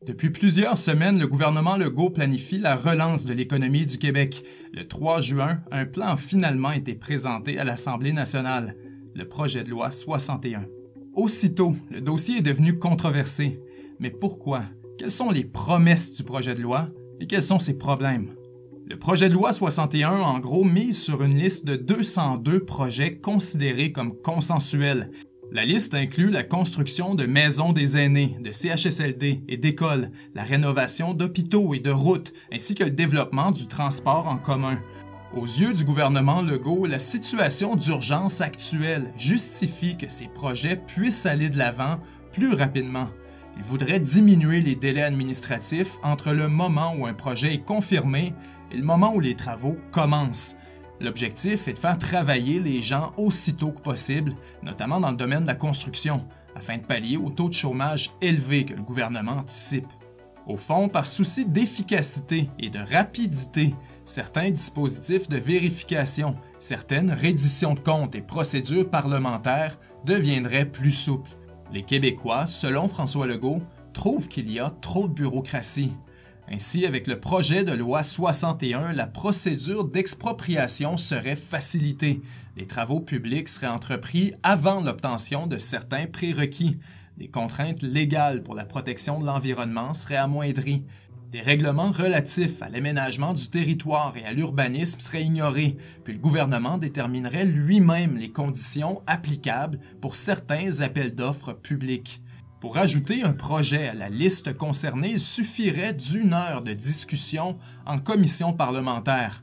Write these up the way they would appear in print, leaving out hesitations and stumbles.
Depuis plusieurs semaines, le gouvernement Legault planifie la relance de l'économie du Québec. Le 3 juin, un plan a finalement été présenté à l'Assemblée nationale, le projet de loi 61. Aussitôt, le dossier est devenu controversé. Mais pourquoi? Quelles sont les promesses du projet de loi et quels sont ses problèmes? Le projet de loi 61, en gros, mise sur une liste de 202 projets considérés comme consensuels. La liste inclut la construction de maisons des aînés, de CHSLD et d'écoles, la rénovation d'hôpitaux et de routes, ainsi que le développement du transport en commun. Aux yeux du gouvernement Legault, la situation d'urgence actuelle justifie que ces projets puissent aller de l'avant plus rapidement. Il voudrait diminuer les délais administratifs entre le moment où un projet est confirmé et le moment où les travaux commencent. L'objectif est de faire travailler les gens aussitôt que possible, notamment dans le domaine de la construction, afin de pallier au taux de chômage élevé que le gouvernement anticipe. Au fond, par souci d'efficacité et de rapidité, certains dispositifs de vérification, certaines redditions de comptes et procédures parlementaires deviendraient plus souples. Les Québécois, selon François Legault, trouvent qu'il y a trop de bureaucratie. Ainsi, avec le projet de loi 61, la procédure d'expropriation serait facilitée. Les travaux publics seraient entrepris avant l'obtention de certains prérequis. Des contraintes légales pour la protection de l'environnement seraient amoindries. Des règlements relatifs à l'aménagement du territoire et à l'urbanisme seraient ignorés, puis le gouvernement déterminerait lui-même les conditions applicables pour certains appels d'offres publics. Pour ajouter un projet à la liste concernée, il suffirait d'1 heure de discussion en commission parlementaire.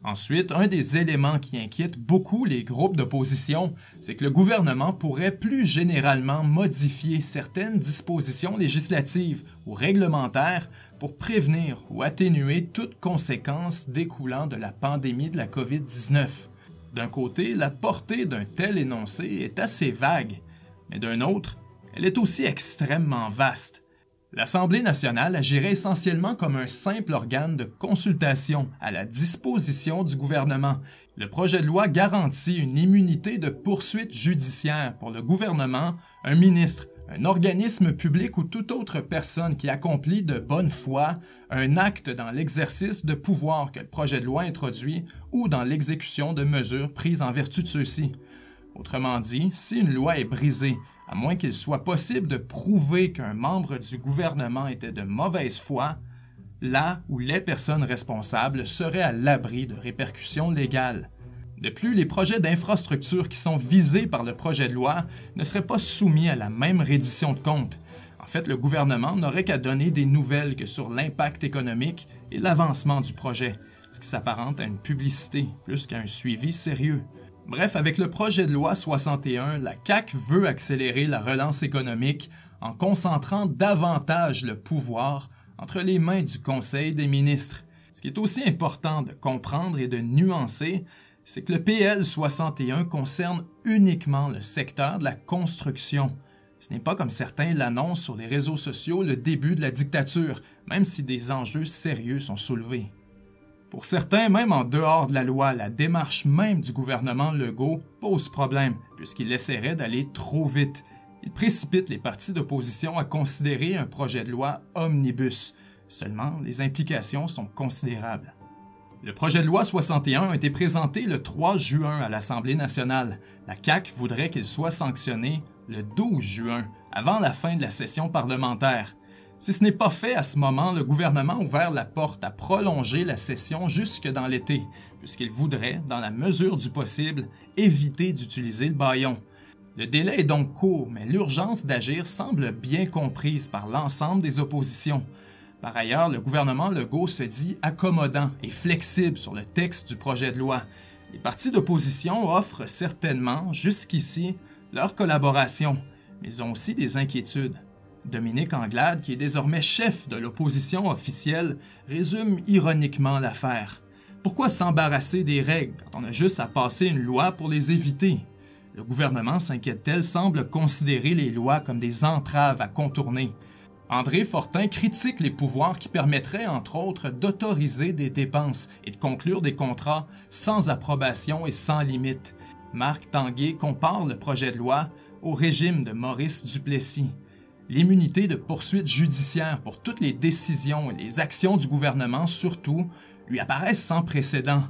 Ensuite, un des éléments qui inquiète beaucoup les groupes d'opposition, c'est que le gouvernement pourrait plus généralement modifier certaines dispositions législatives ou réglementaires pour prévenir ou atténuer toute conséquence découlant de la pandémie de la COVID-19. D'un côté, la portée d'un tel énoncé est assez vague, mais d'un autre, elle est aussi extrêmement vaste. L'Assemblée nationale agirait essentiellement comme un simple organe de consultation à la disposition du gouvernement. Le projet de loi garantit une immunité de poursuite judiciaire pour le gouvernement, un ministre, un organisme public ou toute autre personne qui accomplit de bonne foi un acte dans l'exercice de pouvoir que le projet de loi introduit ou dans l'exécution de mesures prises en vertu de ceux-ci. Autrement dit, si une loi est brisée, à moins qu'il soit possible de prouver qu'un membre du gouvernement était de mauvaise foi, la ou les personnes responsables seraient à l'abri de répercussions légales. De plus, les projets d'infrastructure qui sont visés par le projet de loi ne seraient pas soumis à la même reddition de comptes. En fait, le gouvernement n'aurait qu'à donner des nouvelles que sur l'impact économique et l'avancement du projet, ce qui s'apparente à une publicité plus qu'à un suivi sérieux. Bref, avec le projet de loi 61, la CAQ veut accélérer la relance économique en concentrant davantage le pouvoir entre les mains du Conseil des ministres. Ce qui est aussi important de comprendre et de nuancer, c'est que le PL 61 concerne uniquement le secteur de la construction. Ce n'est pas comme certains l'annoncent sur les réseaux sociaux le début de la dictature, même si des enjeux sérieux sont soulevés. Pour certains, même en dehors de la loi, la démarche même du gouvernement Legault pose problème, puisqu'il essaierait d'aller trop vite. Il précipite les partis d'opposition à considérer un projet de loi omnibus. Seulement, les implications sont considérables. Le projet de loi 61 a été présenté le 3 juin à l'Assemblée nationale. La CAQ voudrait qu'il soit sanctionné le 12 juin, avant la fin de la session parlementaire. Si ce n'est pas fait à ce moment, le gouvernement a ouvert la porte à prolonger la session jusque dans l'été, puisqu'il voudrait, dans la mesure du possible, éviter d'utiliser le bâillon. Le délai est donc court, mais l'urgence d'agir semble bien comprise par l'ensemble des oppositions. Par ailleurs, le gouvernement Legault se dit accommodant et flexible sur le texte du projet de loi. Les partis d'opposition offrent certainement, jusqu'ici, leur collaboration, mais ils ont aussi des inquiétudes. Dominique Anglade, qui est désormais chef de l'opposition officielle, résume ironiquement l'affaire. Pourquoi s'embarrasser des règles quand on a juste à passer une loi pour les éviter? Le gouvernement, s'inquiète-t-elle, semble considérer les lois comme des entraves à contourner. André Fortin critique les pouvoirs qui permettraient, entre autres, d'autoriser des dépenses et de conclure des contrats sans approbation et sans limite. Marc Tanguay compare le projet de loi au régime de Maurice Duplessis. L'immunité de poursuite judiciaire pour toutes les décisions et les actions du gouvernement, surtout, lui apparaissent sans précédent.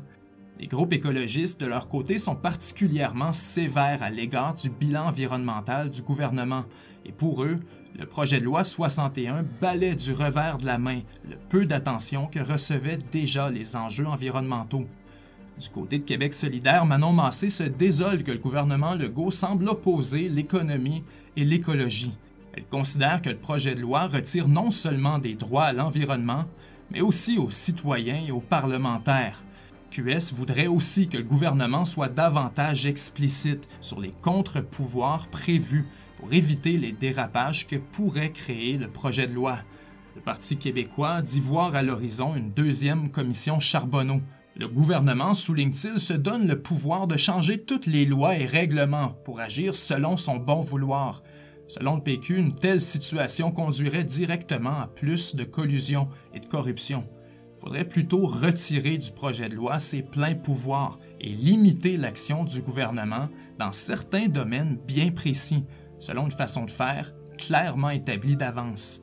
Les groupes écologistes, de leur côté, sont particulièrement sévères à l'égard du bilan environnemental du gouvernement, et pour eux, le projet de loi 61 balaie du revers de la main le peu d'attention que recevaient déjà les enjeux environnementaux. Du côté de Québec solidaire, Manon Massé se désole que le gouvernement Legault semble opposer l'économie et l'écologie. Elle considère que le projet de loi retire non seulement des droits à l'environnement, mais aussi aux citoyens et aux parlementaires. QS voudrait aussi que le gouvernement soit davantage explicite sur les contre-pouvoirs prévus pour éviter les dérapages que pourrait créer le projet de loi. Le Parti québécois dit voir à l'horizon une deuxième commission Charbonneau. Le gouvernement, souligne-t-il, se donne le pouvoir de changer toutes les lois et règlements pour agir selon son bon vouloir. Selon le PQ, une telle situation conduirait directement à plus de collusion et de corruption. Il faudrait plutôt retirer du projet de loi ses pleins pouvoirs et limiter l'action du gouvernement dans certains domaines bien précis, selon une façon de faire clairement établie d'avance.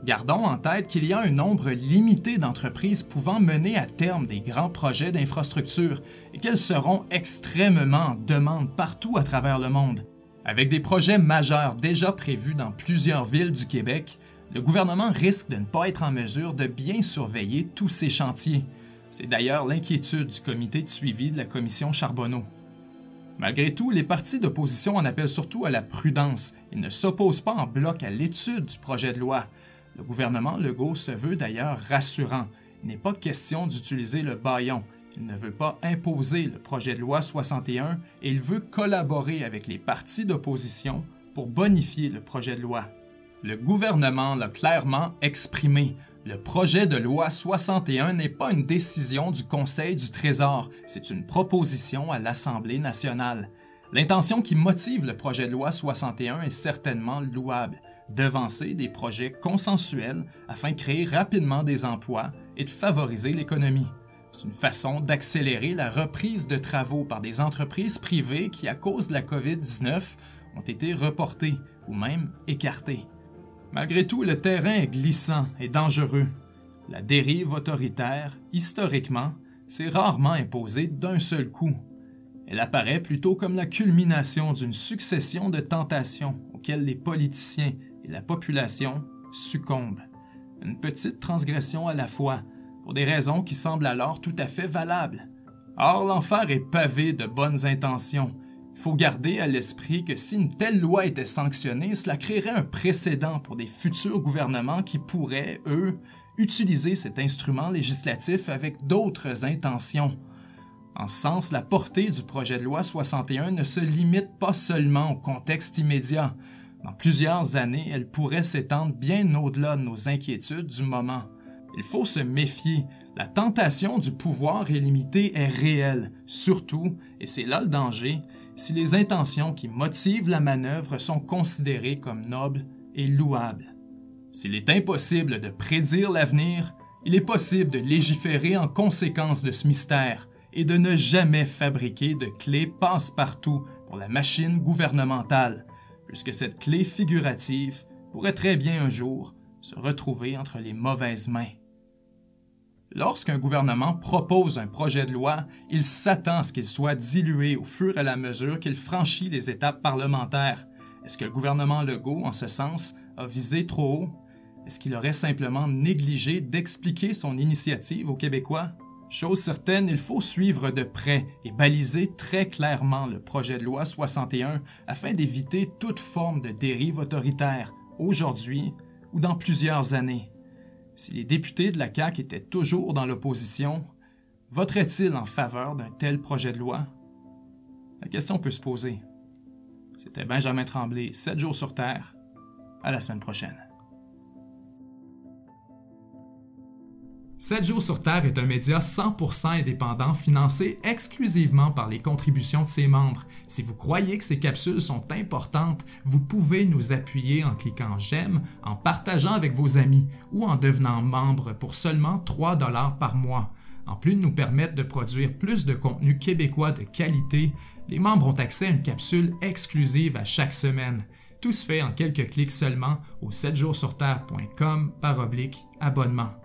Gardons en tête qu'il y a un nombre limité d'entreprises pouvant mener à terme des grands projets d'infrastructure et qu'elles seront extrêmement en demande partout à travers le monde. Avec des projets majeurs déjà prévus dans plusieurs villes du Québec, le gouvernement risque de ne pas être en mesure de bien surveiller tous ces chantiers. C'est d'ailleurs l'inquiétude du comité de suivi de la commission Charbonneau. Malgré tout, les partis d'opposition en appellent surtout à la prudence et ne s'opposent pas en bloc à l'étude du projet de loi. Le gouvernement Legault se veut d'ailleurs rassurant. Il n'est pas question d'utiliser le bâillon. Il ne veut pas imposer le projet de loi 61 et il veut collaborer avec les partis d'opposition pour bonifier le projet de loi. Le gouvernement l'a clairement exprimé. Le projet de loi 61 n'est pas une décision du Conseil du Trésor, c'est une proposition à l'Assemblée nationale. L'intention qui motive le projet de loi 61 est certainement louable, devancer des projets consensuels afin de créer rapidement des emplois et de favoriser l'économie. C'est une façon d'accélérer la reprise de travaux par des entreprises privées qui, à cause de la COVID-19, ont été reportées ou même écartées. Malgré tout, le terrain est glissant et dangereux. La dérive autoritaire, historiquement, s'est rarement imposée d'un seul coup. Elle apparaît plutôt comme la culmination d'une succession de tentations auxquelles les politiciens et la population succombent. Une petite transgression à la fois, pour des raisons qui semblent alors tout à fait valables. Or, l'enfer est pavé de bonnes intentions. Il faut garder à l'esprit que si une telle loi était sanctionnée, cela créerait un précédent pour des futurs gouvernements qui pourraient, eux, utiliser cet instrument législatif avec d'autres intentions. En ce sens, la portée du projet de loi 61 ne se limite pas seulement au contexte immédiat. Dans plusieurs années, elle pourrait s'étendre bien au-delà de nos inquiétudes du moment. Il faut se méfier. La tentation du pouvoir illimité est réelle, surtout, et c'est là le danger, si les intentions qui motivent la manœuvre sont considérées comme nobles et louables. S'il est impossible de prédire l'avenir, il est possible de légiférer en conséquence de ce mystère et de ne jamais fabriquer de clé passe-partout pour la machine gouvernementale, puisque cette clé figurative pourrait très bien un jour se retrouver entre les mauvaises mains. Lorsqu'un gouvernement propose un projet de loi, il s'attend à ce qu'il soit dilué au fur et à mesure qu'il franchit les étapes parlementaires. Est-ce que le gouvernement Legault, en ce sens, a visé trop haut? Est-ce qu'il aurait simplement négligé d'expliquer son initiative aux Québécois? Chose certaine, il faut suivre de près et baliser très clairement le projet de loi 61 afin d'éviter toute forme de dérive autoritaire, aujourd'hui ou dans plusieurs années. Si les députés de la CAQ étaient toujours dans l'opposition, voteraient-ils en faveur d'un tel projet de loi? La question peut se poser. C'était Benjamin Tremblay, 7 jours sur Terre. À la semaine prochaine. 7 jours sur Terre est un média 100% indépendant financé exclusivement par les contributions de ses membres. Si vous croyez que ces capsules sont importantes, vous pouvez nous appuyer en cliquant j'aime, en partageant avec vos amis ou en devenant membre pour seulement 3 $ par mois. En plus de nous permettre de produire plus de contenu québécois de qualité, les membres ont accès à une capsule exclusive à chaque semaine. Tout se fait en quelques clics seulement au 7jourssurterre.com/abonnement.